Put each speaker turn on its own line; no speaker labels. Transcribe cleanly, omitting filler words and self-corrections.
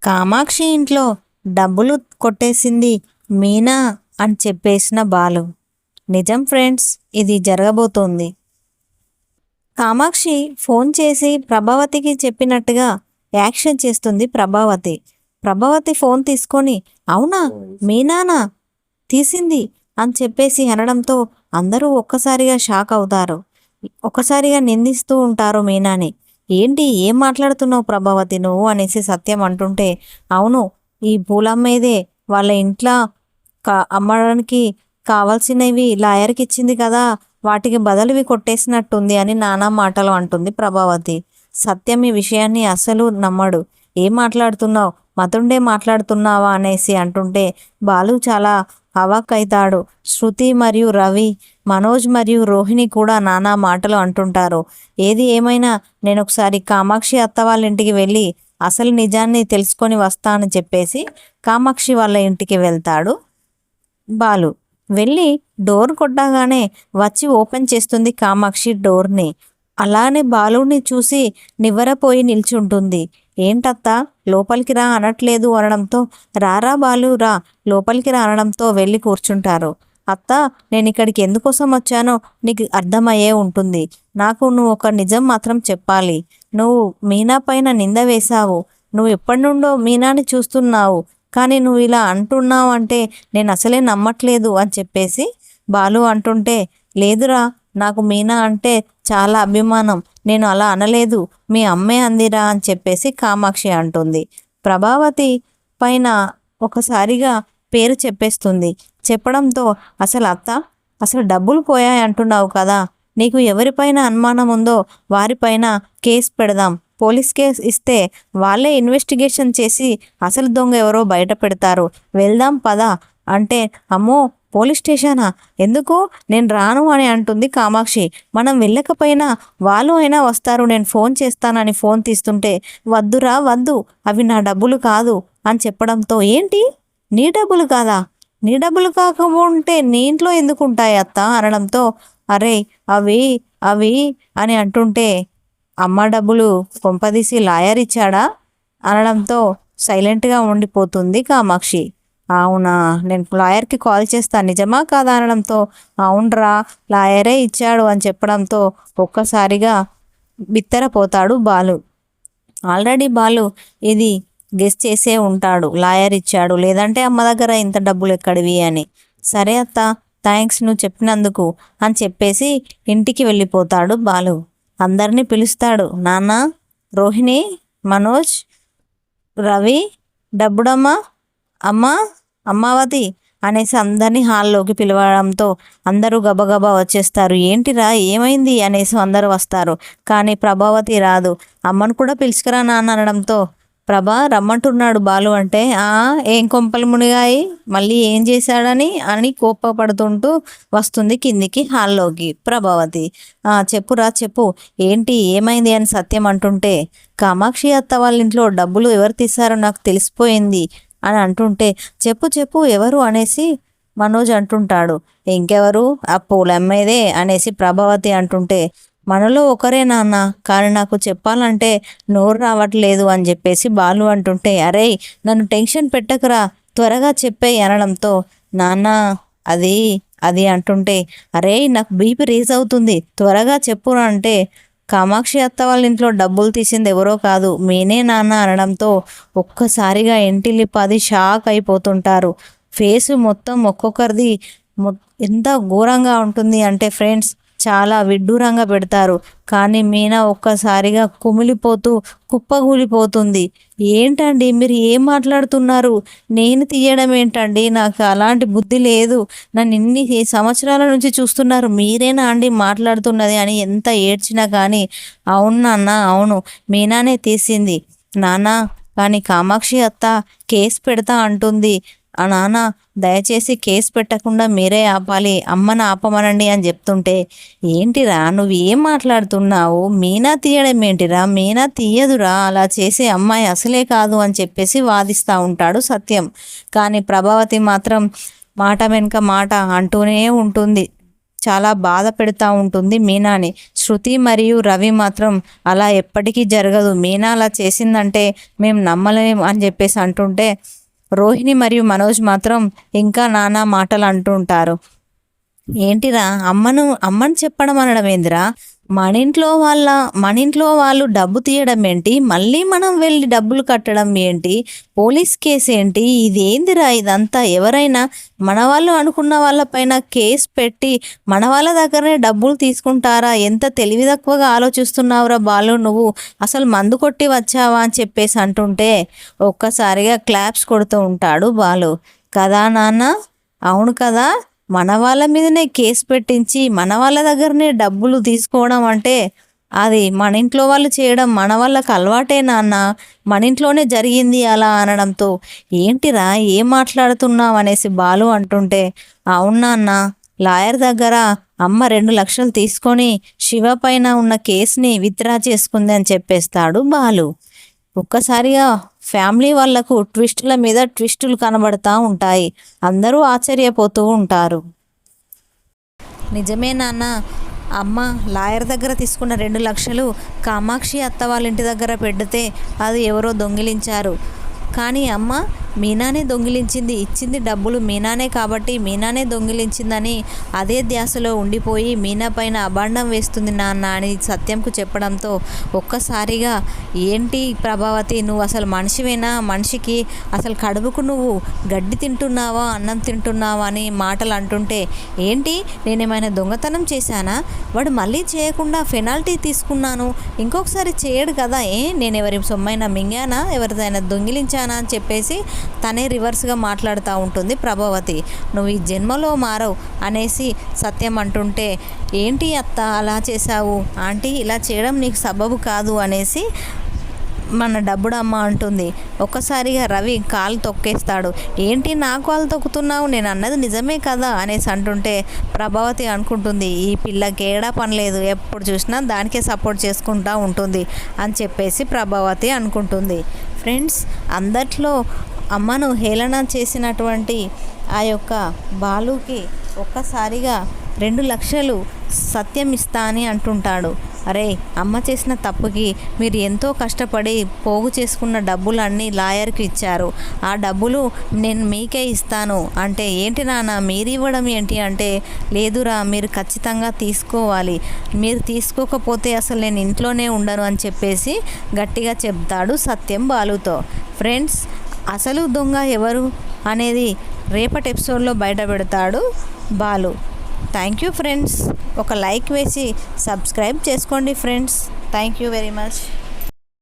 కామాక్షి ఇంట్లో డబ్బులు కొట్టేసింది మీనా అని చెప్పేసిన బాలు. నిజం ఫ్రెండ్స్, ఇది జరగబోతోంది. కామాక్షి ఫోన్ చేసి ప్రభావతికి చెప్పినట్టుగా యాక్షన్ చేస్తుంది ప్రభావతి. ప్రభావతి ఫోన్ తీసుకొని అవునా మీనానా తీసింది అని చెప్పేసి అనడంతో అందరూ ఒక్కసారిగా షాక్ అవుతారు. ఒక్కసారిగా నిందిస్తూ ఉంటారు మీనాని. ఏంటి ఏం మాట్లాడుతున్నావు ప్రభావతి నువ్వు అనేసి సత్యం అంటుంటే, అవును ఈ పూలమ్మేదే వాళ్ళ ఇంట్లో అమ్మడానికి కావాల్సినవి లాయర్కి ఇచ్చింది కదా, వాటికి బదులువి కొట్టేసినట్టుంది అని నానా మాటలు అంటుంది ప్రభావతి. సత్యం ఈ విషయాన్ని అస్సలు నమ్మడు. ఏం మాట్లాడుతున్నావు, మతుండే మాట్లాడుతున్నావా అనేసి అంటుంటే బాలు చాలా అవాక్కైతాడు. శృతి మరియు రవి, మనోజ్ మరియు రోహిణి కూడా నానా మాటలు అంటుంటారు. ఏది ఏమైనా నేను ఒకసారి కామాక్షి అత్త వాళ్ళ ఇంటికి వెళ్ళి అసలు నిజాన్ని తెలుసుకొని వస్తానని చెప్పేసి కామాక్షి వాళ్ళ ఇంటికి వెళ్తాడు బాలు. వెళ్ళి డోర్ కొట్టగానే వచ్చి ఓపెన్ చేస్తుంది కామాక్షి డోర్ని. అలానే బాలుని చూసి నివ్వరపోయి నిల్చుంటుంది. ఏంటత్తా లోపలికి రా అనట్లేదు అనడంతో, రారా బాలు రా లోపలికి రా అనడంతో వెళ్ళి కూర్చుంటారు. అత్త నేను ఇక్కడికి ఎందుకోసం వచ్చానో నీకు అర్థమయ్యే ఉంటుంది. నాకు నువ్వు ఒక నిజం మాత్రం చెప్పాలి. నువ్వు మీనా పైన నింద వేశావు. నువ్వు ఎప్పటి నుండో మీనాని చూస్తున్నావు, కానీ నువ్వు ఇలా అంటున్నావు అంటే నేను అసలే నమ్మట్లేదు అని చెప్పేసి బాలు అంటుంటే, లేదురా నాకు మీనా అంటే చాలా అభిమానం, నేను అలా అనలేదు, మీ అమ్మే అందిరా అని చెప్పేసి కామాక్షి అంటుంది. ప్రభావతి పైన ఒకసారిగా పేరు చెప్పేస్తుంది. చెప్పడంతో అసలు అత్త అసలు డబ్బులు పోయాయి అంటున్నావు కదా, నీకు ఎవరిపైన అనుమానం ఉందో వారిపైన కేసు పెడదాం, పోలీస్ కేసు ఇస్తే వాళ్ళే ఇన్వెస్టిగేషన్ చేసి అసలు దొంగ ఎవరో బయట పెడతారు, వెళ్దాం పదా అంటే, అమ్మో పోలీస్ స్టేషనా, ఎందుకు నేను రాను అని అంటుంది కామాక్షి. మనం వెళ్ళకపోయినా వాళ్ళు అయినా వస్తారు, నేను ఫోన్ చేస్తానని ఫోన్ తీస్తుంటే, వద్దురా వద్దు అవి నా డబ్బులు కాదు అని చెప్పడంతో, ఏంటి నీ డబ్బులు కాదా, నీ డబ్బులు కాకపోతే నీ ఇంట్లో ఎందుకు ఉంటాయి అత్త అనడంతో, అరే అవి అవి అని అంటుంటే, అమ్మ డబ్బులు కొంపదీసి లాయర్ ఇచ్చాడా అనడంతో సైలెంట్గా ఉండిపోతుంది కామాక్షి. అవునా నేను లాయర్కి కాల్ చేస్తాను నిజమా కాదా అనడంతో, అవునరా లాయరే ఇచ్చాడు అని చెప్పడంతో ఒక్కసారిగా బిత్తరపోతాడు బాలు. ఆల్రెడీ బాలు ఇది గెస్ చేసే ఉంటాడు, లాయర్ ఇచ్చాడు లేదంటే అమ్మ దగ్గర ఇంత డబ్బులు ఎక్కడివి అని. సరే అత్త థ్యాంక్స్ నువ్వు చెప్పినందుకు అని చెప్పేసి ఇంటికి వెళ్ళిపోతాడు బాలు. అందరినీ పిలుస్తాడు. నాన్న, రోహిణి, మనోజ్, రవి, డబ్బుడమ్మ, అమ్మ, అమ్మావతి అనేసి అందరినీ హాల్లోకి పిలవడంతో అందరూ గబగబా వచ్చేస్తారు. ఏంటిరా ఏమైంది అనేసి అందరూ వస్తారు. కానీ ప్రభావతి రాదు. అమ్మను కూడా పిలుచుకురా నాన్న అనడంతో, ప్రభా రమ్మంటున్నాడు బాలు అంటే, ఏం కొంపలు మునిగాయి మళ్ళీ ఏం చేశాడని కోపపడుతుంటూ వస్తుంది కిందికి హాల్లోకి ప్రభావతి. చెప్పురా చెప్పు ఏంటి ఏమైంది అని సత్యం అంటుంటే, కామాక్షి అత్త వాళ్ళ ఇంట్లో డబ్బులు ఎవరు తీశారో నాకు తెలిసిపోయింది అని అంటుంటే, చెప్పు చెప్పు ఎవరు అనేసి మనోజ్ అంటుంటాడు. ఇంకెవరు ఆ పూలమ్మేదే అనేసి ప్రభావతి అంటుంటే, మనలో ఒకరే నాన్న, కానీ నాకు చెప్పాలంటే నోరు రావట్లేదు అని చెప్పేసి బాలు అంటుంటే, అరే నన్ను టెన్షన్ పెట్టకురా త్వరగా చెప్పేయి అనడంతో, నాన్న అది అది అంటుంటే, అరే నాకు బీపీ రేజ్ అవుతుంది త్వరగా చెప్పురా అంటే, కామాక్షి అత్త వాళ్ళ ఇంట్లో డబ్బులు తీసింది ఎవరో కాదు మీనే నాన్న అనడంతో ఒక్కసారిగా ఇంటిల్లిపాది షాక్ అయిపోతుంటారు. ఫేసు మొత్తం ఒక్కొక్కరిది ఎంత ఘోరంగా ఉంటుంది అంటే ఫ్రెండ్స్ చాలా విడ్డూరంగా పెడతారు. కానీ మీనా ఒక్కసారిగా కుమిలిపోతూ కుప్పగూలిపోతుంది. ఏంటండి మీరు ఏం మాట్లాడుతున్నారు, నేను తీయడం ఏంటండి, నాకు అలాంటి బుద్ధి లేదు, నన్ను ఇన్ని సంవత్సరాల నుంచి చూస్తున్నారు, మీరేనా అండి మాట్లాడుతున్నది అని ఎంత ఏడ్చినా కానీ, అవును నాన్న అవును మీనానే తీసింది నాన్న, కానీ కామాక్షి అత్త కేసు పెడతా అంటుంది, నాన్న దయచేసి కేసు పెట్టకుండా మీరే ఆపాలి, అమ్మను ఆపమనండి అని చెప్తుంటే, ఏంటిరా నువ్వు ఏం మాట్లాడుతున్నావు, మీనా తీయడం ఏంటిరా, మీనా తీయదురా, అలా చేసే అమ్మాయి అసలే కాదు అని చెప్పేసి వాదిస్తూ ఉంటాడు సత్యం. కానీ ప్రభావతి మాత్రం మాట వెనుక మాట అంటూనే ఉంటుంది. చాలా బాధ పెడతా ఉంటుంది మీనాని. శృతి మరియు రవి మాత్రం అలా ఎప్పటికీ జరగదు, మీనా అలా చేసిందంటే మేము నమ్మలేం అని చెప్పేసి అంటుంటే రోహిణి మరియు మనోజ్ మాత్రం ఇంకా నానా మాటలు అంటుంటారు. ఏంటిరా అమ్మని చెప్పడం అనడం ఏందిరా, మన ఇంట్లో వాళ్ళు డబ్బు తీయడం ఏంటి, మళ్ళీ మనం వెళ్ళి డబ్బులు కట్టడం ఏంటి, పోలీస్ కేసు ఏంటి, ఇదేందిరా ఇదంతా? ఎవరైనా మన వాళ్ళు అనుకున్న వాళ్ళపైన కేసు పెట్టి మన వాళ్ళ దగ్గరనే డబ్బులు తీసుకుంటారా? ఎంత తెలివి తక్కువగా ఆలోచిస్తున్నావురా బాలు, నువ్వు అసలు మందు కొట్టి వచ్చావా అని చెప్పేసి అంటుంటే ఒక్కసారిగా క్లాప్స్ కొడుతూ ఉంటాడు బాలు. కదా నాన్న, అవును కదా, మన వాళ్ళ మీదనే కేసు పెట్టించి మన వాళ్ళ దగ్గరనే డబ్బులు తీసుకోవడం అంటే అది మన ఇంట్లో వాళ్ళు చేయడం మన వాళ్ళకి అలవాటే నాన్న, మన ఇంట్లోనే జరిగింది అలా అనడంతో ఏంటిరా ఏం మాట్లాడుతున్నావు అనేసి బాలు అంటుంటే అవునా అన్న, లాయర్ దగ్గర అమ్మ 2 లక్షలు తీసుకొని శివ పైన ఉన్న కేసుని విత్డ్రా చేసుకుంది అని చెప్పేస్తాడు బాలు. ఒక్కసారిగా ఫ్యామిలీ వాళ్లకు ట్విస్టుల మీద ట్విస్టులు కనబడతా ఉంటాయి. అందరూ ఆశ్చర్యపోతూ ఉంటారు. నిజమే నాన్న, అమ్మ లాయర్ దగ్గర తీసుకున్న 2 లక్షలు కామాక్షి అత్త వాళ్ళ ఇంటి దగ్గర పెడితే అది ఎవరో దొంగిలించారు. కానీ అమ్మ మీనానే దొంగిలించింది, ఇచ్చింది డబ్బులు మీనానే కాబట్టి మీనానే దొంగిలించిందని అదే ధ్యాసలో ఉండిపోయి మీనా పైన అభాండం వేస్తుంది నాన్న అని సత్యంకు చెప్పడంతో ఒక్కసారిగా ఏంటి ప్రభావతి, నువ్వు అసలు మనిషివేనా? మనిషికి అసలు కడుపుకు నువ్వు గడ్డి తింటున్నావా అన్నం తింటున్నావా అని మాటలు అంటుంటే ఏంటి నేనేమైనా దొంగతనం చేశానా? వాడు మళ్ళీ చేయకుండా పెనాల్టీ తీసుకున్నాను, ఇంకొకసారి చేయడు కదా, నేను ఎవరి సొమ్మైనా మింగానా, ఎవరిదైనా దొంగిలించానా అని చెప్పేసి తనే రివర్స్గా మాట్లాడుతూ ఉంటుంది ప్రభావతి. నువ్వు ఈ జన్మలో మారవు అనేసి సత్యం అంటుంటే ఏంటి అత్త అలా చేశావు, ఆంటీ ఇలా చేయడం నీకు సబబు కాదు అనేసి మన డబ్బుడమ్మ అంటుంది. ఒక్కసారిగా రవి కాలు తొక్కేస్తాడు. ఏంటి నా కాలు తొక్కుతున్నావు, నేను అన్నది నిజమే కదా అనేసి అంటుంటే ప్రభావతి అనుకుంటుంది ఈ పిల్లకి ఏడా పని లేదు, ఎప్పుడు చూసినా దానికే సపోర్ట్ చేసుకుంటూ ఉంటుంది అని చెప్పేసి ప్రభావతి అనుకుంటుంది. ఫ్రెండ్స్, అందట్లో అమ్మను హేళన చేసినటువంటి ఆ యొక్క బాలుకి ఒక్కసారిగా 2 లక్షలు సత్యం ఇస్తా అని అంటుంటాడు. అరే అమ్మ చేసిన తప్పుకి మీరు ఎంతో కష్టపడి పోగు చేసుకున్న డబ్బులన్నీ లాయర్కి ఇచ్చారు, ఆ డబ్బులు నేను మీకే ఇస్తాను అంటే ఏంటి నాన్న మీరు ఇవ్వడం ఏంటి అంటే లేదురా మీరు ఖచ్చితంగా తీసుకోవాలి, మీరు తీసుకోకపోతే అసలు నేను ఇంట్లోనే ఉండను అని చెప్పేసి గట్టిగా చెప్తాడు సత్యం బాలుతో. ఫ్రెండ్స్, అసలు దొంగ ఎవరు అనేది రేపటి ఎపిసోడ్లో బయట పెడతాడు బాలు. థ్యాంక్ యూ ఫ్రెండ్స్, ఒక లైక్ వేసి సబ్స్క్రైబ్ చేసుకోండి friends. Thank you very much.